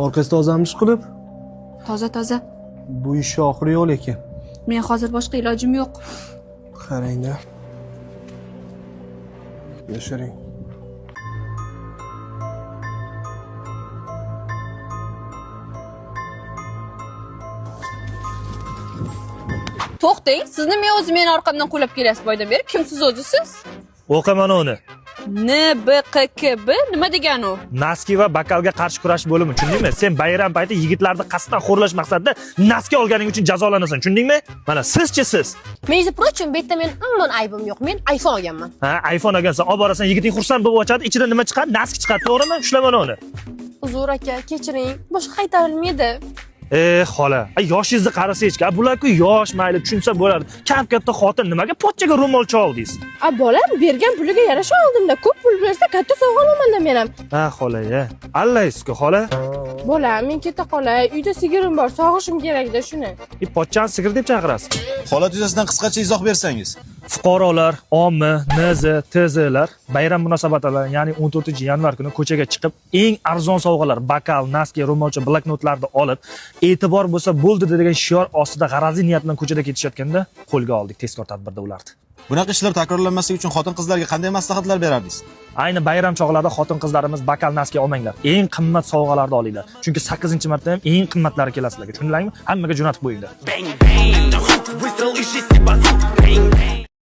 Orqasi tozamish qilib? Toza. Bu ish oxiri yo'q lekin. Men hozir boshqa ilojim yo'q. Qarang-da. Yashiring. To'xtang, sizni men o'zim meni orqamdan qo'llab kelyapsiz boydan beri. Kimsiz o'zisiz? O'qiman uni. NBQKB nima degani u? Naski va bakalga qarshi kurash bo'limi, tushundingmi? Sen bayram payti yigitlarni qasddan xo'rlash maqsadida naski olganing uchun jazolanasan, tushundingmi? Mana sizchi siz. Между прочим, bu yerda men umuman aybim yo'q. Men iPhone olganman. Ha, iPhone olgansan, olib borasan, yigiting xursand bo'lib ochadi, ichida nima chiqadi? Naski chiqadi, to'g'rimi? Ushlama uni. Uzr aka, kechiring. Boshqa qaytarilmaydi. Xola, yoshingizni qarasangiz-ku, bular-ku yosh, mayli, tushunsa bo'ladi. Katta xotin nimaga pochchaga ro'molcha oldingiz? Bolam bergan puliga yarasha oldim-da. Ko'p pul bersa katta sovg'a olaman-da men ham. Ha, xola-ya. Allaysiz-ku, xola. Bolam, men keta qolay. Uyda sigirim bor, sog'ishim kerak-da shuni. Pochchani sigir deb chaqirasiz. Holat yuzasidan qisqacha izoh bersangiz. Fuqarolar, OMI, NZ, TZlar bayram munosabati bilan, ya'ni 14-yanvar kuni ko'chaga chiqib, eng arzon sovg'alar, bakal, naski, ro'molcha, bloknotlarni olib, e'tibor bo'lsa bo'ldi degan shior ostida g'arazli niyat bilan ko'chada ketishayotganda qo'lga oldik tezkor tadbirda ularni. Bunaqa ishlar takrorlanmasligi uchun xotin-qizlarga qanday maslahatlar berardingiz? Ayni bayram chog'larida xotin-qizlarimiz bakal, naski olmanglar. Eng qimmat sovg'alarni olinglar. Chunki 8-marta ham eng qimmatlari keladi sizlarga. Tushundinglarmi? Hammaga jo'natib qo'yinglar.